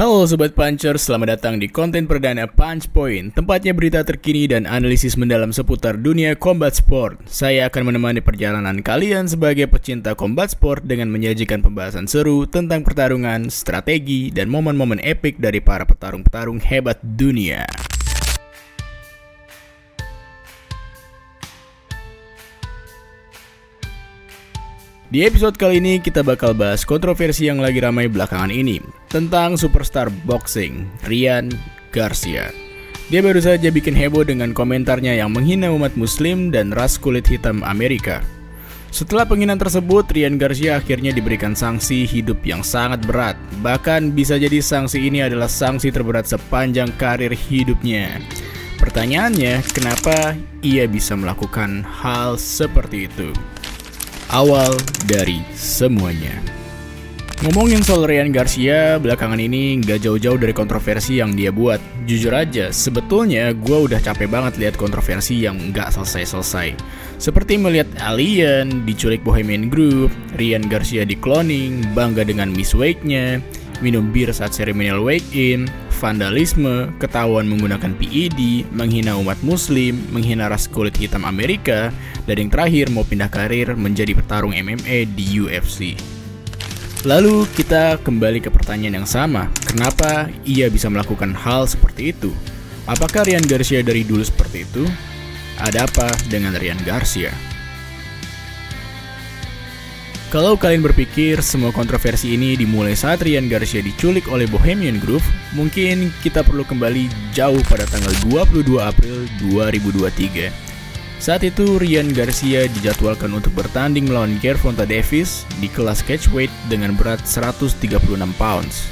Halo Sobat Puncher, selamat datang di konten perdana Punch Point, tempatnya berita terkini dan analisis mendalam seputar dunia combat sport. Saya akan menemani perjalanan kalian sebagai pecinta combat sport dengan menyajikan pembahasan seru tentang pertarungan, strategi, dan momen-momen epik dari para petarung-petarung hebat dunia. Di episode kali ini kita bakal bahas kontroversi yang lagi ramai belakangan ini tentang superstar boxing, Ryan Garcia. Dia baru saja bikin heboh dengan komentarnya yang menghina umat muslim dan ras kulit hitam Amerika. Setelah penghinaan tersebut, Ryan Garcia akhirnya diberikan sanksi hidup yang sangat berat. Bahkan bisa jadi sanksi ini adalah sanksi terberat sepanjang karir hidupnya. Pertanyaannya, kenapa ia bisa melakukan hal seperti itu? Awal dari semuanya. Ngomongin soal Ryan Garcia, belakangan ini nggak jauh-jauh dari kontroversi yang dia buat. Jujur aja, sebetulnya gue udah capek banget lihat kontroversi yang nggak selesai-selesai. Seperti melihat Alien diculik Bohemian Group, Ryan Garcia di cloning, bangga dengan miss weight-nya, minum bir saat ceremonial weigh-in, vandalisme, ketahuan menggunakan PED, menghina umat muslim, menghina ras kulit hitam Amerika, dan yang terakhir mau pindah karir menjadi petarung MMA di UFC. Lalu kita kembali ke pertanyaan yang sama, kenapa ia bisa melakukan hal seperti itu? Apakah Ryan Garcia dari dulu seperti itu? Ada apa dengan Ryan Garcia? Kalau kalian berpikir semua kontroversi ini dimulai saat Ryan Garcia diculik oleh Bohemian Group, mungkin kita perlu kembali jauh pada tanggal 22 April 2023. Saat itu Ryan Garcia dijadwalkan untuk bertanding melawan Gervonta Davis di kelas catchweight dengan berat 136 pounds.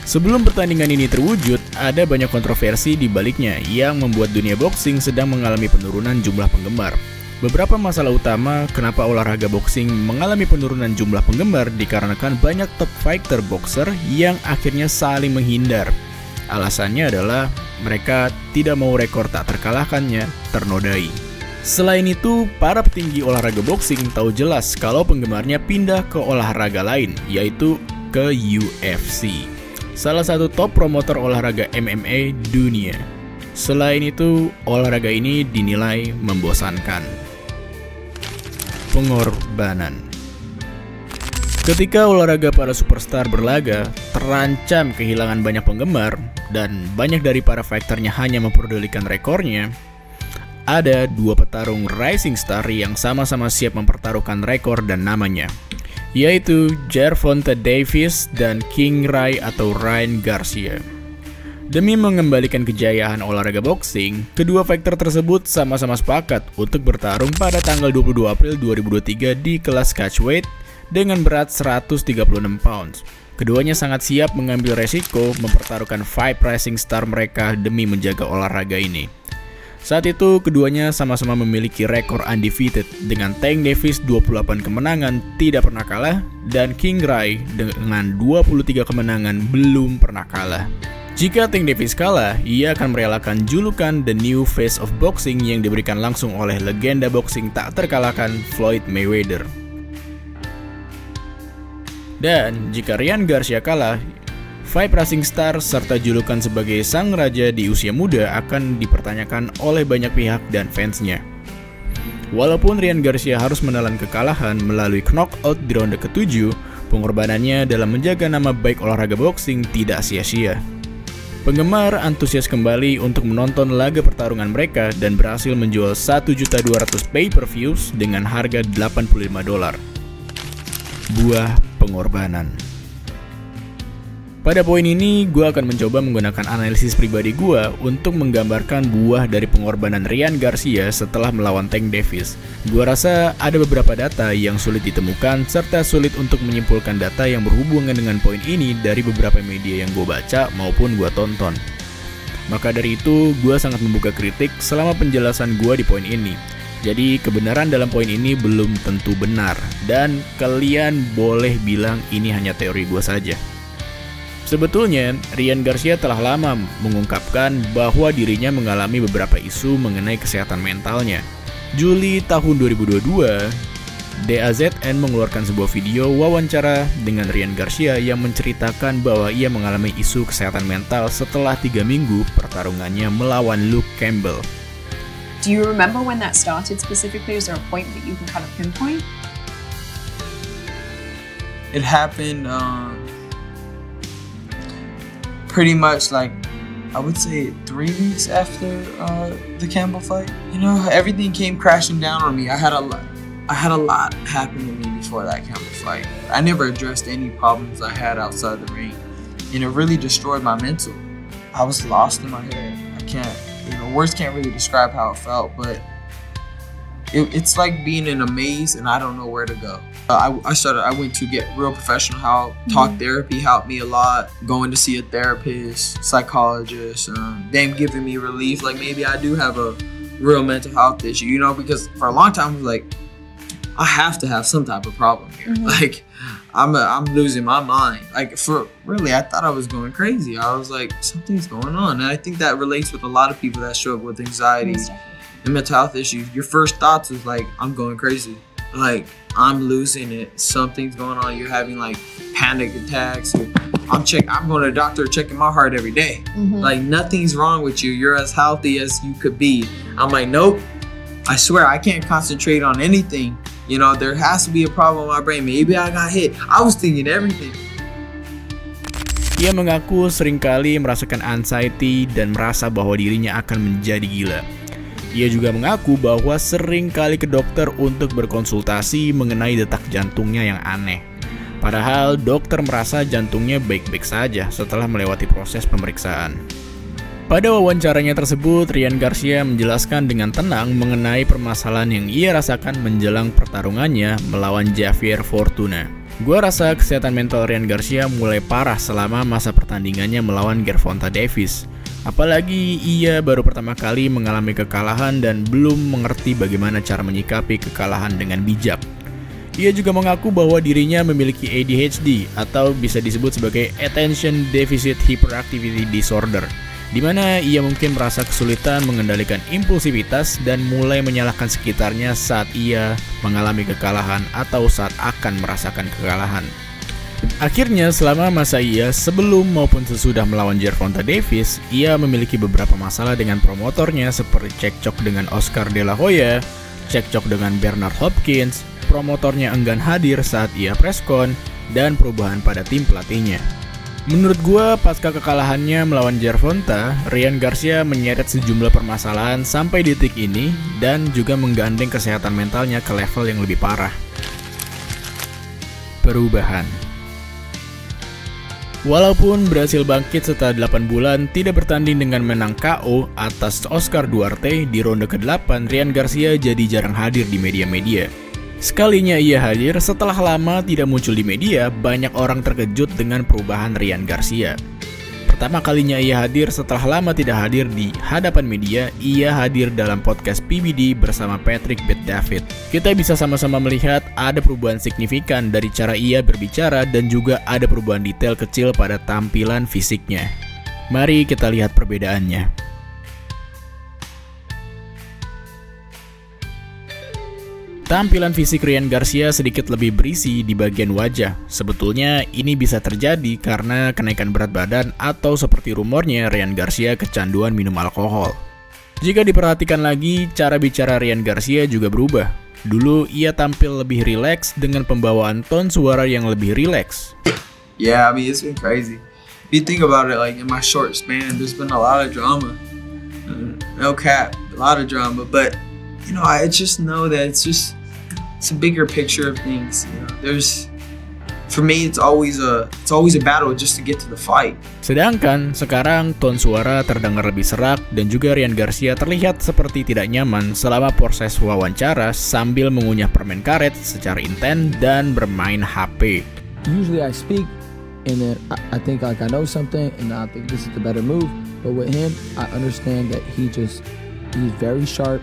Sebelum pertandingan ini terwujud, ada banyak kontroversi di baliknya yang membuat dunia boxing sedang mengalami penurunan jumlah penggemar. Beberapa masalah utama kenapa olahraga boxing mengalami penurunan jumlah penggemar dikarenakan banyak top fighter boxer yang akhirnya saling menghindar. Alasannya adalah mereka tidak mau rekor tak terkalahkannya ternodai. Selain itu, para petinggi olahraga boxing tahu jelas kalau penggemarnya pindah ke olahraga lain, yaitu ke UFC, salah satu top promotor olahraga MMA dunia. Selain itu, olahraga ini dinilai membosankan. Pengorbanan. Ketika olahraga para superstar berlaga terancam kehilangan banyak penggemar dan banyak dari para fighternya hanya memperdulikan rekornya, ada dua petarung rising star yang sama-sama siap mempertaruhkan rekor dan namanya, yaitu Gervonta Davis dan King Ray atau Ryan Garcia. Demi mengembalikan kejayaan olahraga boxing, kedua fighter tersebut sama-sama sepakat untuk bertarung pada tanggal 22 April 2023 di kelas catchweight dengan berat 136 pounds. Keduanya sangat siap mengambil resiko mempertaruhkan 5 rising star mereka demi menjaga olahraga ini. Saat itu, keduanya sama-sama memiliki rekor undefeated dengan Tank Davis 28 kemenangan tidak pernah kalah dan King Ray dengan 23 kemenangan belum pernah kalah. Jika Tank Davis kalah, ia akan merelakan julukan The New Face of Boxing yang diberikan langsung oleh legenda boxing tak terkalahkan Floyd Mayweather. Dan jika Ryan Garcia kalah, 5 rising star serta julukan sebagai sang raja di usia muda akan dipertanyakan oleh banyak pihak dan fansnya. Walaupun Ryan Garcia harus menelan kekalahan melalui knockout di ronde ke-7, pengorbanannya dalam menjaga nama baik olahraga boxing tidak sia-sia. Penggemar antusias kembali untuk menonton laga pertarungan mereka dan berhasil menjual 1.200.000 pay-per-views dengan harga $85. Buah pengorbanan. Pada poin ini, gue akan mencoba menggunakan analisis pribadi gue untuk menggambarkan buah dari pengorbanan Ryan Garcia setelah melawan Tank Davis. Gue rasa ada beberapa data yang sulit ditemukan serta sulit untuk menyimpulkan data yang berhubungan dengan poin ini dari beberapa media yang gue baca maupun gue tonton. Maka dari itu, gue sangat membuka kritik selama penjelasan gue di poin ini. Jadi kebenaran dalam poin ini belum tentu benar dan kalian boleh bilang ini hanya teori gue saja. Sebetulnya, Ryan Garcia telah lama mengungkapkan bahwa dirinya mengalami beberapa isu mengenai kesehatan mentalnya. Juli tahun 2022, DAZN mengeluarkan sebuah video wawancara dengan Ryan Garcia yang menceritakan bahwa ia mengalami isu kesehatan mental setelah 3 minggu pertarungannya melawan Luke Campbell. Do you remember when that started specifically? Is there a point that you can kind of pinpoint? It happened pretty much like, I would say 3 weeks after the Campbell fight. You know, everything came crashing down on me. I had a lot happen to me before that Campbell fight. I never addressed any problems I had outside the ring, and it really destroyed my mental. I was lost in my head. Words can't really describe how it felt, but it's like being in a maze and I don't know where to go. I went to get real professional help. Talk therapy helped me a lot. Going to see a therapist, psychologist, them giving me relief. Like maybe I do have a real mental health issue, you know, because for a long time I was like, I have to have some type of problem here. Like I'm losing my mind. Like for really, I thought I was going crazy. I was like, something's going on. And I think that relates with a lot of people that struggle with anxiety and mental health issues. Your first thoughts is like, I'm going crazy. Like I'm losing it. Something's going on. You're having like panic attacks. I'm going to the doctor checking my heart every day. Like nothing's wrong with you. You're as healthy as you could be. I'm like, nope. I swear I can't concentrate on anything. You know, there has to be a problem in my brain. Maybe I got hit. I was thinking everything. Ia mengaku seringkali merasakan anxiety dan merasa bahwa dirinya akan menjadi gila. Ia juga mengaku bahwa sering kali ke dokter untuk berkonsultasi mengenai detak jantungnya yang aneh. Padahal dokter merasa jantungnya baik-baik saja setelah melewati proses pemeriksaan. Pada wawancaranya tersebut, Ryan Garcia menjelaskan dengan tenang mengenai permasalahan yang ia rasakan menjelang pertarungannya melawan Javier Fortuna. Gua rasa kesehatan mental Ryan Garcia mulai parah selama masa pertandingannya melawan Gervonta Davis. Apalagi ia baru pertama kali mengalami kekalahan dan belum mengerti bagaimana cara menyikapi kekalahan dengan bijak. Ia juga mengaku bahwa dirinya memiliki ADHD atau bisa disebut sebagai Attention Deficit Hyperactivity Disorder, di mana ia mungkin merasa kesulitan mengendalikan impulsivitas dan mulai menyalahkan sekitarnya saat ia mengalami kekalahan atau saat akan merasakan kekalahan. Akhirnya, selama masa ia sebelum maupun sesudah melawan Gervonta Davis, ia memiliki beberapa masalah dengan promotornya seperti cekcok dengan Oscar De La Hoya, cekcok dengan Bernard Hopkins, promotornya enggan hadir saat ia preskon, dan perubahan pada tim pelatihnya. Menurut gua, pasca kekalahannya melawan Gervonta, Ryan Garcia menyeret sejumlah permasalahan sampai detik ini dan juga menggandeng kesehatan mentalnya ke level yang lebih parah. Perubahan. Walaupun berhasil bangkit setelah 8 bulan tidak bertanding dengan menang KO atas Oscar Duarte di ronde ke-8, Ryan Garcia jadi jarang hadir di media-media. Sekalinya ia hadir, setelah lama tidak muncul di media, banyak orang terkejut dengan perubahan Ryan Garcia. Pertama kalinya ia hadir setelah lama tidak hadir di hadapan media, ia hadir dalam podcast PBD bersama Patrick Bet-David. Kita bisa sama-sama melihat ada perubahan signifikan dari cara ia berbicara dan juga ada perubahan detail kecil pada tampilan fisiknya. Mari kita lihat perbedaannya. Tampilan fisik Ryan Garcia sedikit lebih berisi di bagian wajah. Sebetulnya ini bisa terjadi karena kenaikan berat badan atau seperti rumornya Ryan Garcia kecanduan minum alkohol. Jika diperhatikan lagi, cara bicara Ryan Garcia juga berubah. Dulu ia tampil lebih rileks dengan pembawaan ton suara yang lebih rileks. Yeah, I mean it's been crazy. If you think about it, like in my short span, there's been a lot of drama. No cap, a lot of drama, but you know, I just know that it's a bigger picture of things. You know, for me, it's always a battle just to get to the fight. Sedangkan sekarang ton suara terdengar lebih serak dan juga Ryan Garcia terlihat seperti tidak nyaman selama proses wawancara sambil mengunyah permen karet secara intens dan bermain HP. Usually I speak and then I think like I know something and I think this is the better move, but with him, I understand that he's very sharp.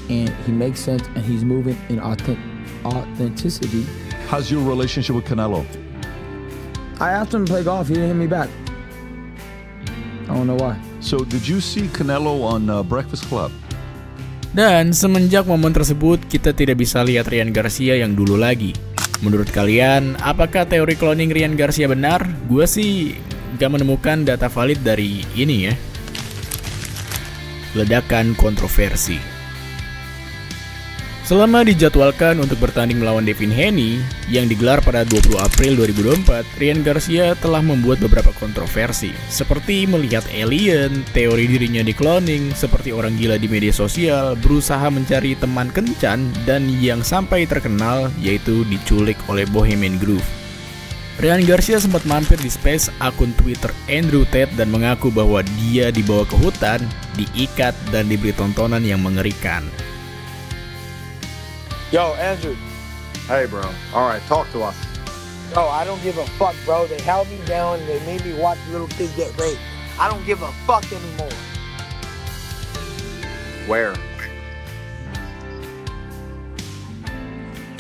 And he makes sense, and he's moving in authenticity. How's your relationship with Canelo? I asked him to play golf. He didn't hit me back. I don't know why. So, did you see Canelo on Breakfast Club? Dan semenjak momen tersebut, kita tidak bisa lihat Ryan Garcia yang dulu lagi. Menurut kalian, apakah teori cloning Ryan Garcia benar? Gue sih gak menemukan data valid dari ini ya. Ledakan kontroversi. Selama dijadwalkan untuk bertanding melawan Devin Haney yang digelar pada 20 April 2024, Ryan Garcia telah membuat beberapa kontroversi, seperti melihat alien, teori dirinya di-cloning, seperti orang gila di media sosial, berusaha mencari teman kencan, dan yang sampai terkenal yaitu diculik oleh Bohemian Grove. Ryan Garcia sempat mampir di space akun Twitter Andrew Tate dan mengaku bahwa dia dibawa ke hutan, diikat, dan diberi tontonan yang mengerikan. Yo, Andrew. Hey, bro. All right, talk to us. Yo, I don't give a fuck, bro. They held me down and they made me watch little kids get raped. I don't give a fuck anymore. Where?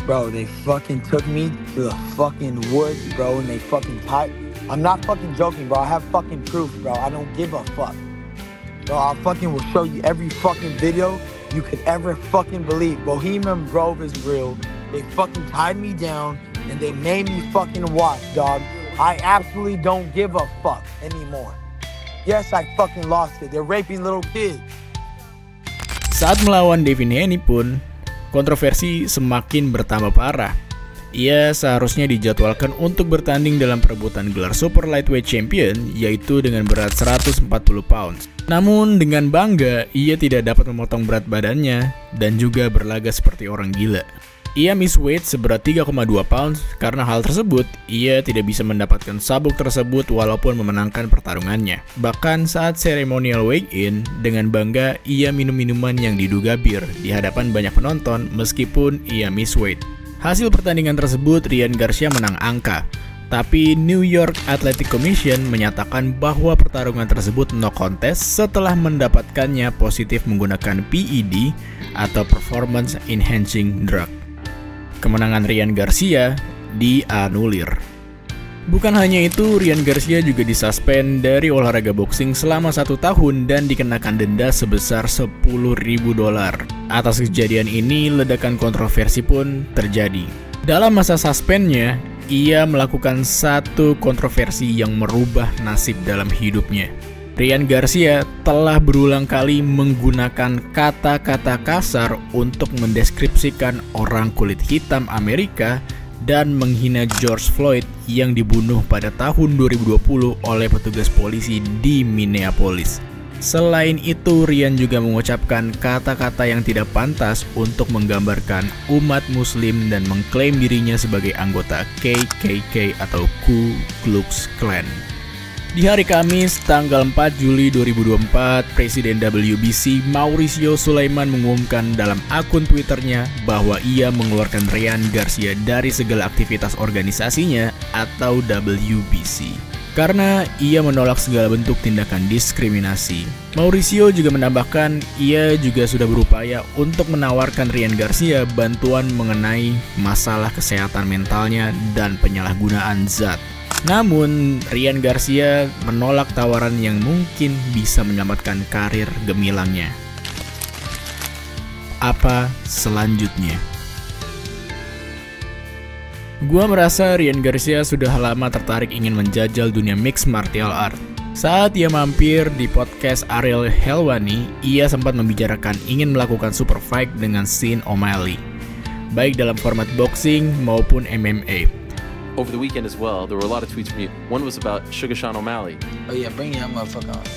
Bro, they fucking took me to the fucking woods, bro, and they fucking tied. I'm not fucking joking, bro. I have fucking proof, bro. I don't give a fuck. Bro, I fucking will show you every fucking video you could ever fucking believe. Bohemian Grove is real. They fucking tied me down and they made me fucking watch, dog. I absolutely don't give a fuck anymore. Yes, I fucking lost it. They're raping little kids. Saat melawan Devin Haney pun, kontroversi semakin bertambah parah. Ia seharusnya dijadwalkan untuk bertanding dalam perebutan gelar Super Lightweight Champion, yaitu dengan berat 140 pounds. Namun dengan bangga, ia tidak dapat memotong berat badannya dan juga berlaga seperti orang gila. Ia miss weight seberat 3,2 pounds. Karena hal tersebut, ia tidak bisa mendapatkan sabuk tersebut walaupun memenangkan pertarungannya. Bahkan saat seremonial weigh-in, dengan bangga ia minum minuman yang diduga bir di hadapan banyak penonton meskipun ia miss weight. Hasil pertandingan tersebut, Ryan Garcia menang angka. Tapi New York Athletic Commission menyatakan bahwa pertarungan tersebut no contest setelah mendapatkannya positif menggunakan PED atau Performance Enhancing Drug. Kemenangan Ryan Garcia dianulir. Bukan hanya itu, Ryan Garcia juga disuspend dari olahraga boxing selama 1 tahun dan dikenakan denda sebesar $10.000. Atas kejadian ini, ledakan kontroversi pun terjadi. Dalam masa suspendnya, ia melakukan satu kontroversi yang merubah nasib dalam hidupnya. Ryan Garcia telah berulang kali menggunakan kata-kata kasar untuk mendeskripsikan orang kulit hitam Amerika dan menghina George Floyd yang dibunuh pada tahun 2020 oleh petugas polisi di Minneapolis. Selain itu, Ryan juga mengucapkan kata-kata yang tidak pantas untuk menggambarkan umat muslim dan mengklaim dirinya sebagai anggota KKK atau Ku Klux Klan. Di hari Kamis, tanggal 4 Juli 2024, Presiden WBC Mauricio Sulaiman mengumumkan dalam akun Twitternya bahwa ia mengeluarkan Ryan Garcia dari segala aktivitas organisasinya atau WBC karena ia menolak segala bentuk tindakan diskriminasi. Mauricio juga menambahkan ia juga sudah berupaya untuk menawarkan Ryan Garcia bantuan mengenai masalah kesehatan mentalnya dan penyalahgunaan zat. Namun, Ryan Garcia menolak tawaran yang mungkin bisa menyelamatkan karir gemilangnya. Apa selanjutnya? Gua merasa Ryan Garcia sudah lama tertarik ingin menjajal dunia mixed martial art. Saat ia mampir di podcast Ariel Helwani, ia sempat membicarakan ingin melakukan super fight dengan Sean O'Malley, baik dalam format boxing maupun MMA. Over the weekend as well, there were a lot of tweets from you. One was about Sugar Sean O'Malley. Oh yeah, bring that motherfucker on.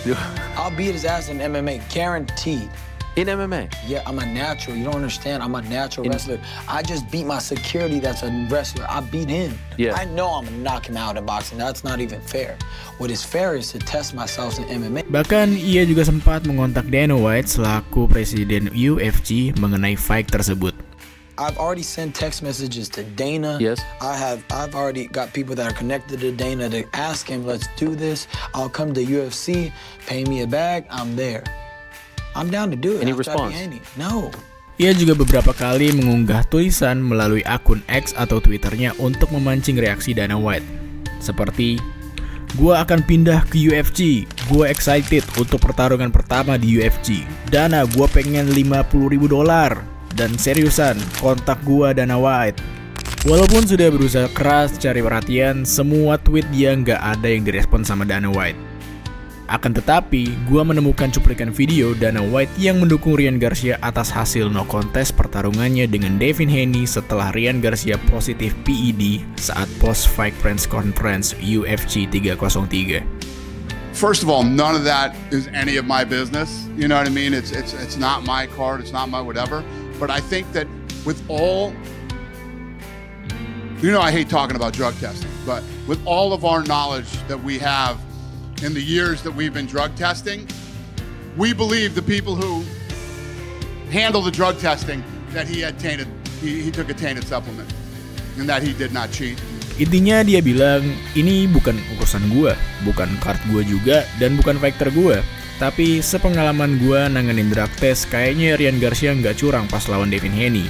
I'll beat his ass in MMA, guaranteed. In MMA? Yeah, I'm a natural. You don't understand. I'm a natural wrestler. I just beat my security that's a wrestler. I beat him. Yeah. I know I'm gonna knock him out in boxing. That's not even fair. What is fair is to test myself in MMA. Bahkan ia juga sempat mengontak Dana White selaku presiden UFC mengenai fight tersebut. I've already sent text messages to Dana. Yes. I've already got people that are connected to Dana to ask him, let's do this. I'll come to UFC, pay me a bag, I'm there. I'm down to do it. Any response? No. Ia juga beberapa kali mengunggah tulisan melalui akun X atau Twitternya untuk memancing reaksi Dana White. Seperti, Gue akan pindah ke UFC. Gue excited untuk pertarungan pertama di UFC. Dana gue pengen $50.000. Dan seriusan, kontak gue Dana White. Walaupun sudah berusaha keras cari perhatian, semua tweet dia nggak ada yang direspon sama Dana White. Akan tetapi, gue menemukan cuplikan video Dana White yang mendukung Ryan Garcia atas hasil no contest pertarungannya dengan Devin Haney setelah Ryan Garcia positif PED saat post-fight press conference UFC 303. First of all, none of that is any of my business. You know what I mean? It's not my card. It's not my whatever. But I think that with all, I hate talking about drug testing, but with all of our knowledge that we have in the years that we've been drug testing, we believe the people who handle the drug testing that he took a tainted supplement and that he did not cheat. Intinya dia bilang, ini bukan urusan gue, bukan card gue juga, dan bukan fighter gue. Tapi sepengalaman gue nanganin drug test, kayaknya Ryan Garcia nggak curang pas lawan Devin Haney.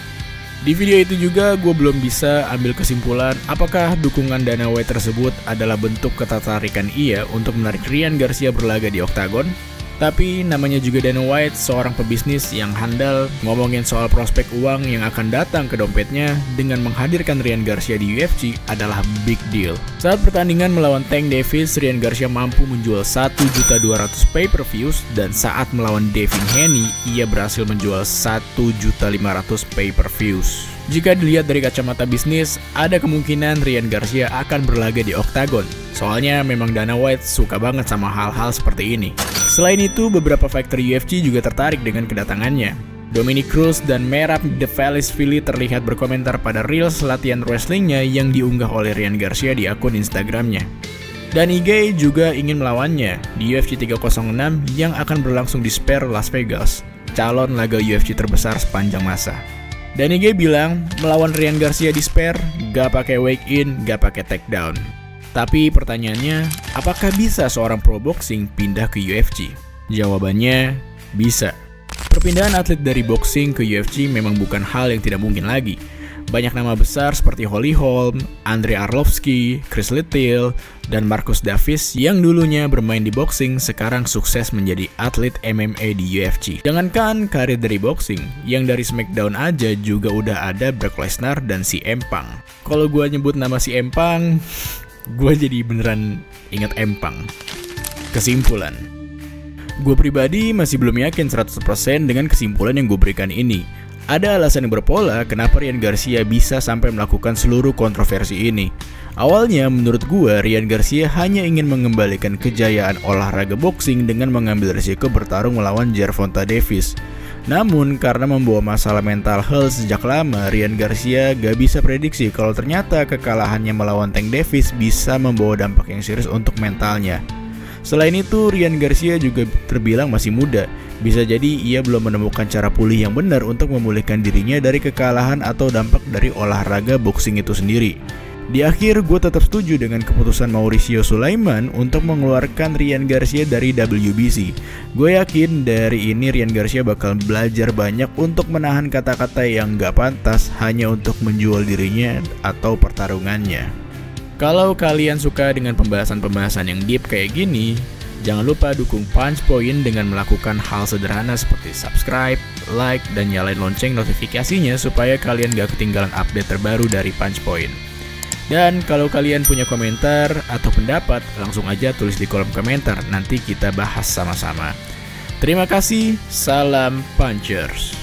Di video itu juga gue belum bisa ambil kesimpulan apakah dukungan Dana White tersebut adalah bentuk ketertarikan ia untuk menarik Ryan Garcia berlaga di oktagon. Tapi namanya juga Dana White, seorang pebisnis yang handal ngomongin soal prospek uang yang akan datang ke dompetnya dengan menghadirkan Ryan Garcia di UFC adalah big deal. Saat pertandingan melawan Tank Davis, Ryan Garcia mampu menjual 1.200.000 pay-per-views dan saat melawan Devin Haney, ia berhasil menjual 1.500.000 pay-per-views. Jika dilihat dari kacamata bisnis, ada kemungkinan Ryan Garcia akan berlaga di oktagon. Soalnya memang Dana White suka banget sama hal-hal seperti ini. Selain itu, beberapa fighter UFC juga tertarik dengan kedatangannya. Dominic Cruz dan Merab Dvalishvili terlihat berkomentar pada reels latihan wrestlingnya yang diunggah oleh Ryan Garcia di akun Instagramnya. Dan Ige juga ingin melawannya di UFC 306 yang akan berlangsung di Sphere, Las Vegas, calon laga UFC terbesar sepanjang masa. Dan Ige bilang melawan Ryan Garcia di Sphere gak pakai wake in, gak pakai takedown. Tapi pertanyaannya, apakah bisa seorang pro boxing pindah ke UFC? Jawabannya, bisa. Perpindahan atlet dari boxing ke UFC memang bukan hal yang tidak mungkin lagi. Banyak nama besar seperti Holly Holm, Andrei Arlovski, Chris Little, dan Marcus Davis yang dulunya bermain di boxing sekarang sukses menjadi atlet MMA di UFC. Jangankan karir dari boxing, yang dari SmackDown aja juga udah ada Brock Lesnar dan CM Punk. Kalau gue nyebut nama CM Punk, gue jadi beneran ingat empang. Kesimpulan, gue pribadi masih belum yakin 100% dengan kesimpulan yang gue berikan ini. Ada alasan yang berpola kenapa Ryan Garcia bisa sampai melakukan seluruh kontroversi ini. Awalnya menurut gue, Ryan Garcia hanya ingin mengembalikan kejayaan olahraga boxing dengan mengambil risiko bertarung melawan Gervonta Davis. Namun karena membawa masalah mental health sejak lama, Ryan Garcia gak bisa prediksi kalau ternyata kekalahannya melawan Tank Davis bisa membawa dampak yang serius untuk mentalnya. Selain itu, Ryan Garcia juga terbilang masih muda. Bisa jadi ia belum menemukan cara pulih yang benar untuk memulihkan dirinya dari kekalahan atau dampak dari olahraga boxing itu sendiri. Di akhir, gue tetap setuju dengan keputusan Mauricio Sulaiman untuk mengeluarkan Ryan Garcia dari WBC. Gue yakin dari ini Ryan Garcia bakal belajar banyak untuk menahan kata-kata yang gak pantas hanya untuk menjual dirinya atau pertarungannya. Kalau kalian suka dengan pembahasan-pembahasan yang deep kayak gini, jangan lupa dukung Punch Point dengan melakukan hal sederhana seperti subscribe, like, dan nyalain lonceng notifikasinya supaya kalian gak ketinggalan update terbaru dari Punch Point. Dan kalau kalian punya komentar atau pendapat, langsung aja tulis di kolom komentar, nanti kita bahas sama-sama. Terima kasih, salam Punchers.